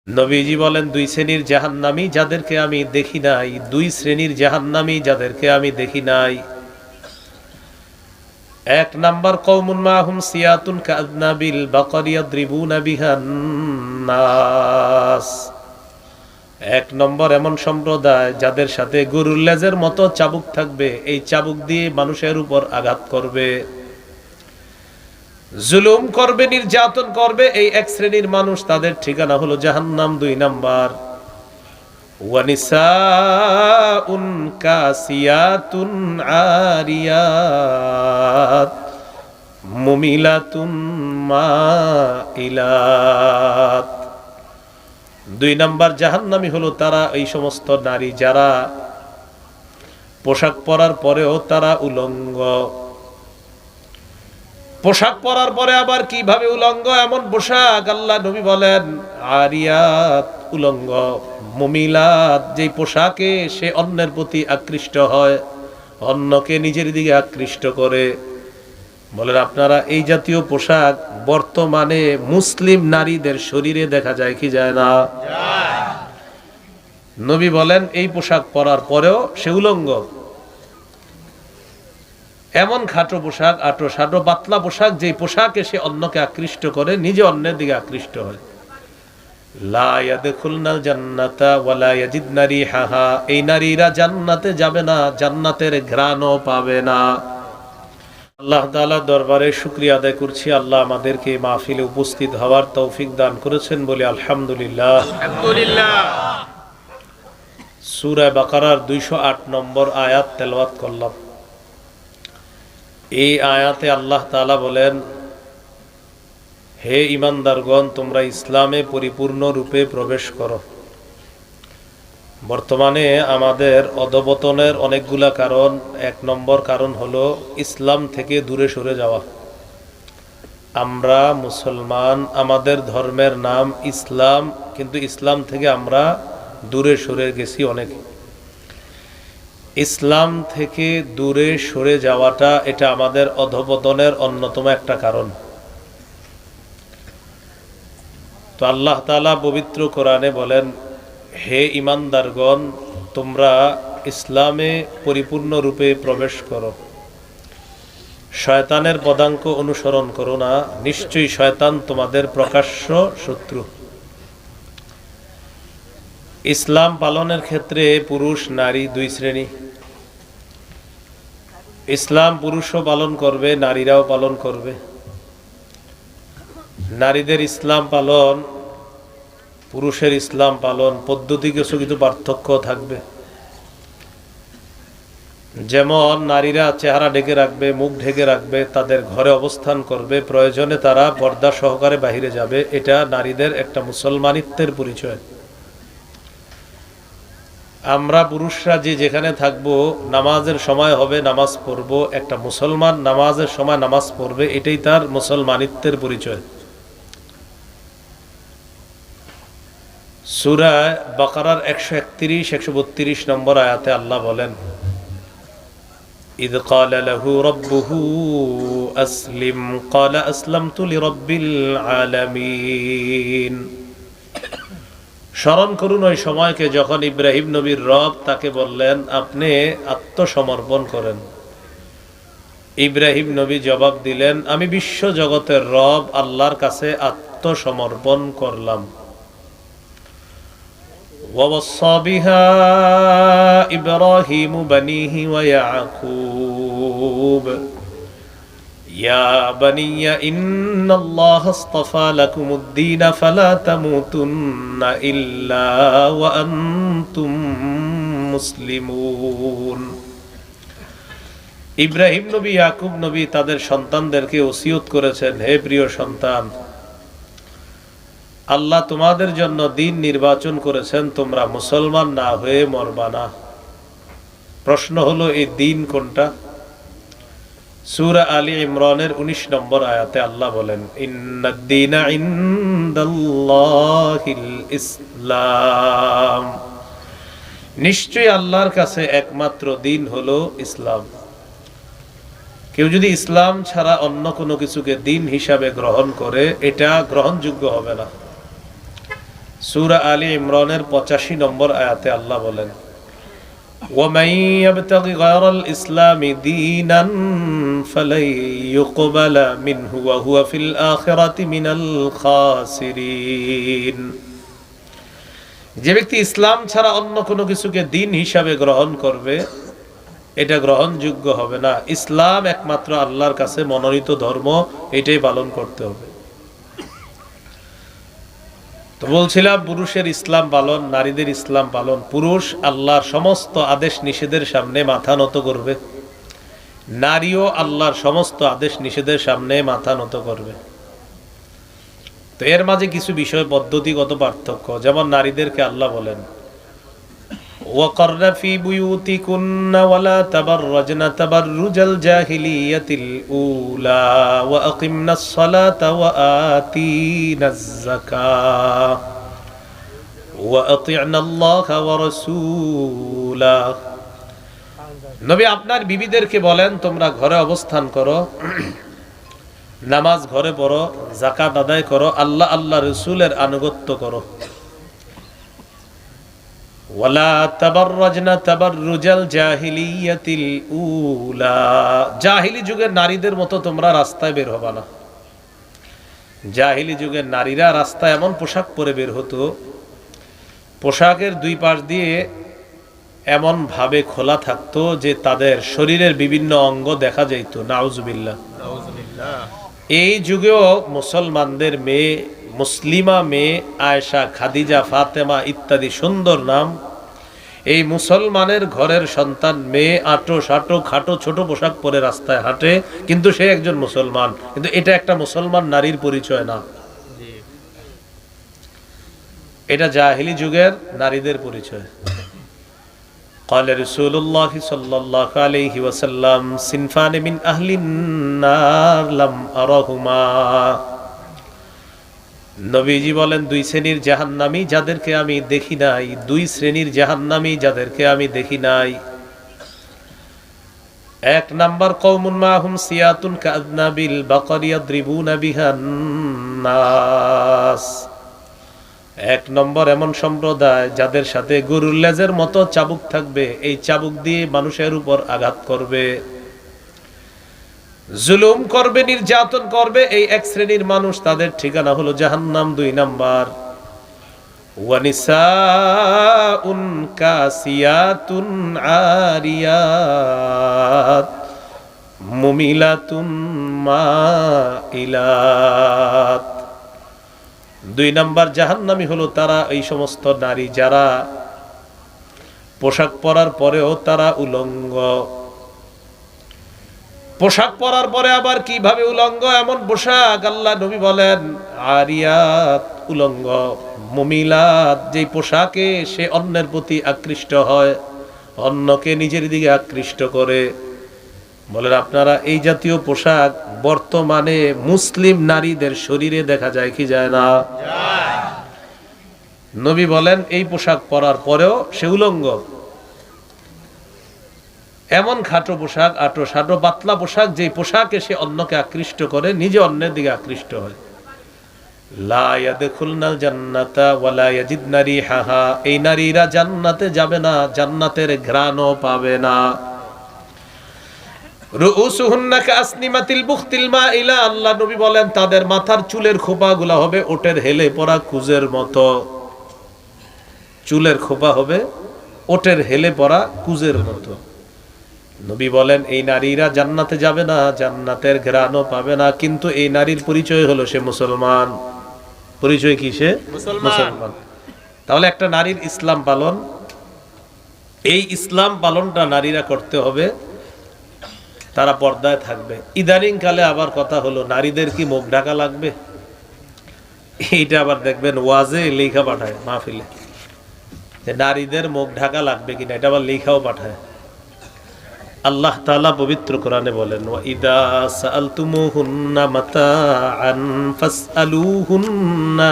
নবীজি বলেন, দুই শ্রেণীর জাহান্নামী যাদেরকে আমি দেখি নাই, দুই শ্রেণীর জাহান্নামী যাদেরকে আমি দেখি নাই। এক নাম্বার, কওমুন মাহুম সিয়াতুন কাযনাবিল বাকার ইয়াদরিবুনা বিহান নাস। এক নম্বর এমন সম্প্রদায় যাদের সাথে গরুর লেজের মতো চাবুক থাকবে, এই চাবুক দিয়ে মানুষের উপর আঘাত করবে, জুলুম করবে, নির্যাতন করবে। এই এক শ্রেণীর মানুষ, তাদের ঠিকানা হলো জাহান্নাম। দুই নাম্বার, ওয়ানিসাউন কাসিয়াতুন আরিয়াত মুমিলাতুন মাইলাত। দুই নাম্বার জাহান্নামী হলো তারা, এই সমস্ত নারী যারা পোশাক পরার পরেও তারা উলঙ্গ। পোশাক পরার পরে আবার কিভাবে উলঙ্গ? এমন পোশাক, আল্লাহ নবী বলেন আরিয়াত, উলঙ্গ। মুমিলাত, যেই পোশাকে সে অন্যের প্রতি আকৃষ্ট হয়, অন্যকে নিজের দিকে আকৃষ্ট করে। বলেন আপনারা, এই জাতীয় পোশাক বর্তমানে মুসলিম নারীদের শরীরে দেখা যায় কি যায় না? নবী বলেন এই পোশাক পরার পরেও সে উলঙ্গ। এমন খাটো পোশাক, আটো সাটো পাতলা পোশাক, যে পোশাকে সে অন্যকে আকৃষ্ট করে, নিজে অন্যের দিকে আকৃষ্ট হয়। লা ইয়াদখুলনাল জান্নাতা ওয়ালা ইয়াজিদনা রিহাহা। এই নারীরা জান্নাতে যাবে না, জান্নাতের ঘ্রাণও পাবে না। আল্লাহ তাআলার দরবারে শুকরিয়া আদায় করছি, আল্লাহ আমাদেরকে মাহফিলে উপস্থিত হওয়ার তৌফিক দান করেছেন বলে আলহামদুলিল্লাহ। আলহামদুলিল্লাহ। সূরা বাকারার 208 নম্বর আয়াত তেলাওয়াত করলাম। এই আয়াতে আল্লাহ তাআলা বলেন, হে ঈমানদারগণ, তোমরা ইসলামে পরিপূর্ণ রূপে প্রবেশ করো। বর্তমানে আমাদের অধঃপতনের অনেকগুলা কারণ। এক নম্বর কারণ হলো ইসলাম থেকে দূরে সরে যাওয়া। আমরা মুসলমান, আমাদের ধর্মের নাম ইসলাম, কিন্তু ইসলাম থেকে আমরা দূরে সরে গেছি অনেক। ইসলাম থেকে দূরে সরে যাওয়াটা, এটা আমাদের অধঃপতনের অন্যতম একটা কারণ। তো আল্লাহ তাআলা পবিত্র কোরআনে বলেন, হে ঈমানদারগণ, তোমরা ইসলামে পরিপূর্ণ রূপে প্রবেশ করো। শয়তানের পদাঙ্ক অনুসরণ করো না, নিশ্চয়ই শয়তান তোমাদের প্রকাশ্য শত্রু। ইসলাম পালনের ক্ষেত্রে পুরুষ নারী দুই শ্রেণী। ইসলাম পুরুষও পালন করবে, নারীরাও পালন করবে। নারীদের ইসলাম পালন, পুরুষের ইসলাম পালন পদ্ধতি কিছু পার্থক্য থাকবে। যেমন নারীরা চেহারা ঢেকে রাখবে, মুখ ঢেকে রাখবে, তাদের ঘরে অবস্থান করবে, প্রয়োজনে তারা পর্দা সহকারে বাহিরে যাবে। এটা নারীদের একটা মুসলমানিত্বের পরিচয়। আমরা পুরুষরা যে যেখানে থাকবো, নামাজের সময় হবে নামাজ পড়ব। একটা মুসলমান নামাজের সময় নামাজ পড়বে, এটাই তার মুসলমানিত্বের পরিচয়। সূরা বাকারার 131-132 নম্বর আয়াতে আল্লাহ বলেন, ইদ ক্বালা লাহু রাব্বুহু আসলিম ক্বালা আসলামতু লিরাব্বিল আলামিন। স্মরণ করুন ওই সময়কে যখন ইব্রাহিম নবীর রব তাকে বললেন, আপনি আত্মসমর্পণ করেন। ইব্রাহিম নবী জবাব দিলেন, আমি বিশ্ব জগতের রব আল্লাহর কাছে আত্মসমর্পণ করলাম। ووصى بها إبراهيم بنيه ويعقوب يا بني إن الله اصطفى لكم الدين فلا تموتن إلا وأنتم মুসলিমুন। ইব্রাহিম নবী, ইয়াকুব নবী তাদের সন্তানদেরকে ওসিয়ত করেছেন, হে প্রিয় সন্তান, আল্লাহ তোমাদের জন্য দিন নির্বাচন করেছেন, তোমরা মুসলমান না হয়ে মরবা না। প্রশ্ন হলো, এই দিন কোনটা? সূরা আলী ইমরানের 19 নম্বর আয়াতে আল্লাহ বলেন, ইন্নাদ-দীনা ইনদাল্লাহিল ইসলাম। নিশ্চয়ই আল্লাহর কাছে একমাত্র দিন হলো ইসলাম। কেউ যদি ইসলাম ছাড়া অন্য কোনো কিছুকে দিন হিসাবে গ্রহণ করে, এটা গ্রহণযোগ্য হবে না। সূরা আলী ইমরানের 85 নম্বর আয়াতে আল্লাহ বলেন, وَمَن يَبْتَغِ غَيْرَ الْإِسْلَامِ دِينًا فَلَن يُقْبَلَ مِنْهُ وَهُوَ فِي الْآخِرَةِ مِنَ الْخَاسِرِينَ। যে ব্যক্তি ইসলাম ছাড়া অন্য কোনো কিছুকে দিন হিসাবে গ্রহণ করবে, এটা গ্রহণযোগ্য হবে না। ইসলাম একমাত্র আল্লাহর কাছে মনোনীত ধর্ম, এটাই পালন করতে হবে। তো বলছিলাম, পুরুষের ইসলাম পালন, নারীদের ইসলাম পালন। পুরুষ আল্লাহর সমস্ত আদেশ নিষেধের সামনে মাথা নত করবে, নারীও আল্লাহর সমস্ত আদেশ নিষেধের সামনে মাথা নত করবে। তো এর মাঝে কিছু বিষয় পদ্ধতিগত পার্থক্য, যেমন নারীদেরকে আল্লাহ বলেন, وَقَرْنَ فِي بُيُوتِكُنَّ وَلَا تَبَرَّجْنَ تَبَرُّجَ الْجَاهِلِيَّةِ الْأُولَى وَأَقِمْنَ الصَّلَاةَ وَآتِينَ الزَّكَاةَ وَأَطِعْنَ اللَّهَ وَرَسُولَهُ। নবী আপনার বিবিদেরকে বলেন, তোমরা ঘরে অবস্থান করো, নামাজ ঘরে পড়ো, যাকাত আদায় করো, আল্লাহ আল্লাহ রাসূলের আনুগত্য করো। ওয়ালা তাবাররাজনা তাবাররুজাল জাহিলিয়াতিল উলা, জাহিলি যুগের নারীদের মতো তোমরা রাস্তায় বের হবে না। জাহিলি যুগের নারীরা রাস্তায় এমন পোশাক পরে বের হতো, পোশাকের দুই পাশ দিয়ে এমন ভাবে খোলা থাকতো যে তাদের শরীরের বিভিন্ন অঙ্গ দেখা যেত। নাউজুবিল্লাহ। এই যুগেও মুসলমানদের মেয়ে, মুসলিমা মেয়ে আয়েশা, খাদিজা, ফাতেমা ইত্যাদি সুন্দর নাম, এই মুসলমানের ঘরের সন্তান মেয়ে আটো সাটো খাটো ছোট পোশাক পরে রাস্তায় হাঁটে, কিন্তু সে একজন মুসলমান। কিন্তু এটা একটা মুসলমান নারীর পরিচয় না, এটা জাহিলি যুগের নারীদের পরিচয়। قال رسول الله صلى الله عليه وسلم صنفان من أهل النار لم أرهما। নবীজি বলেন, দুই শ্রেণীর জাহান্নামী যাদেরকে আমি দেখি নাই, দুই শ্রেণীর জাহান্নামী যাদেরকে আমি দেখি নাই। এক নাম্বার, কওমুন মাহুম সিয়াতুন কাআযনাবিল বাকারি ইয়াদরিবুনা বিহান নাস। এক নম্বর এমন সম্প্রদায় যাদের সাথে গরুর লেজের মতো চাবুক থাকবে, এই চাবুক দিয়ে মানুষের উপর আঘাত করবে, জুলুম করবে, নির্যাতন করবে। এই এক শ্রেণীর মানুষ, তাদের ঠিকানা হলো জাহান্নাম। দুই নাম্বার, ওয়ানিসাউন কাসিয়াতুন আরিয়াত মুমিলাতুন মাইলাত। দুই নাম্বার জাহান্নামী হলো তারা, এই সমস্ত নারী যারা পোশাক পরার পরেও তারা উলঙ্গ। পোশাক পরার পরে আবার কিভাবে উলঙ্গ? এমন পোশাক, আল্লাহ নবী বলেন, আরিয়াত উলঙ্গ, মুমিলাত যেই পোশাকে সে অন্যের প্রতি আকৃষ্ট হয়, অন্যকে নিজের দিকে আকৃষ্ট করে। বলেন আপনারা, এই জাতীয় পোশাক বর্তমানে মুসলিম নারীদের শরীরে দেখা যায় কি যায় না? নবী বলেন, এই পোশাক পরার পরেও সে উলঙ্গ। এমন খাটো পোশাক, আটো সাটো পাতলা পোশাক, যে পোশাকে সে অন্যকে আকৃষ্ট করে, নিজে অন্যের দিকে আকৃষ্ট হয়। লা ইয়াদখুলনাল জান্নাতা ওয়ালা ইয়াজিদনা রিহাহা, এই নারীরা জান্নাতে যাবে না, জান্নাতের ঘ্রাণও পাবে না। রুউসুহুন্না কাসনিমাতিল বুখতিল মাইলা, আল্লাহ নবী বলেন, তাদের মাথার চুলের খোপাগুলো হবে ওটের হেলে পড়া কুজের মতো। চুলের খোপা হবে ওটের হেলে পড়া কুজের মতো। নবী বলেন, এই নারীরা জান্নাতে যাবে না, জান্নাতের ঘ্রাণও পাবে না। কিন্তু এই নারীর পরিচয় হলো সে মুসলমান। পরিচয় কি? সে মুসলমান। তাহলে একটা নারীর ইসলাম পালন, এই ইসলাম পালনটা নারীরা করতে হবে, তারা পর্দায় থাকবে। ইদানিং কালে আবার কথা হলো, নারীদের কি মুখ ঢাকা লাগবে? এইটা আবার দেখবেন ওয়াজে লেখা পাঠায় মাহফিলে, যে নারীদের মুখ ঢাকা লাগবে কিনা, এটা আবার লেখাও পাঠায়। আল্লাহ তাআলা পবিত্র কোরআনে বলেন, ওয়া ইদা সাআলতুমুহুন্না মাতাআন ফাসআলুহুন্না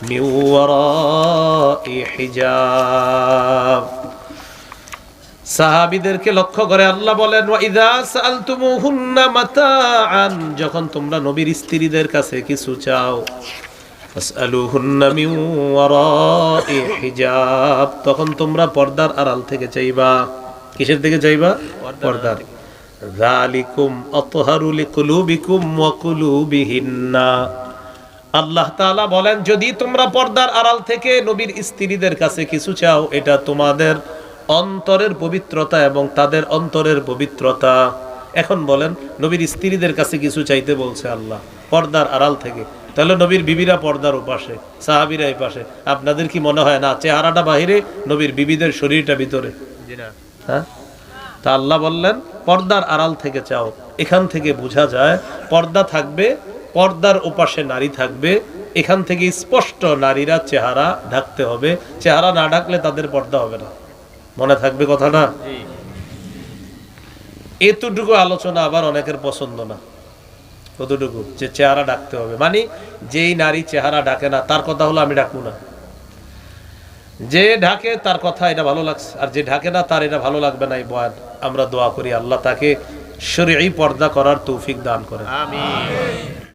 মিন ওয়ারাই হিজাব। সাহাবীদেরকে লক্ষ্য করে আল্লাহ বলেন, ওয়া ইদা সাআলতুমুহুন্না মাতাআন, যখন তোমরা নবীর স্ত্রীদের কাছে কিছু চাও, ফাসআলুহুন্না মিন ওয়ারাই হিজাব, তখন তোমরা পর্দার আড়াল থেকে চাইবা। কিসের থেকে চাইবা? পর্দার। যালিকুম আতহারু লিকুলুবিকুম ওয়া কুলুবিহিন্না, আল্লাহ তাআলা বলেন যদি তোমরা পর্দার আড়াল থেকে নবীর স্ত্রীদের কাছে কিছু চাও, এটা তোমাদের অন্তরের পবিত্রতা এবং তাদের অন্তরের পবিত্রতা। এখন বলেন নবীর স্ত্রীদের কাছে কিছু চাইতে বলছে আল্লাহ পর্দার আড়াল থেকে, তাহলে নবীর বিবিরা পর্দার ওপাশে, সাহাবীরা এই পাশে। আপনাদের কি মনে হয় না চেহারাটা বাহিরে, নবীর বিবিদের শরীরটা ভিতরে? হ্যাঁ, তা আল্লাহ বললেন পর্দার আড়াল থেকে চাও। এখান থেকে বোঝা যায় পর্দা থাকবে, পর্দার ওপাশে নারী থাকবে। এখান থেকে স্পষ্ট নারীরা চেহারা ঢাকতে হবে, চেহারা না ঢাকলে তাদের পর্দা হবে না। মনে থাকবে কথাটা? এতটুকু আলোচনা আবার অনেকের পছন্দ না। কতটুকু? যে চেহারা ঢাকতে হবে, মানে যেই নারী চেহারা ঢাকে না তার কথা হলো আমি ঢাকবো না। যে ঢাকে তার কথা এটা ভালো লাগছে, আর যে ঢাকে না তার এটা ভালো লাগবে না। এই বয়ান আমরা দোয়া করি আল্লাহ তাকে শরঈ পর্দা করার তৌফিক দান করেন। আমিন।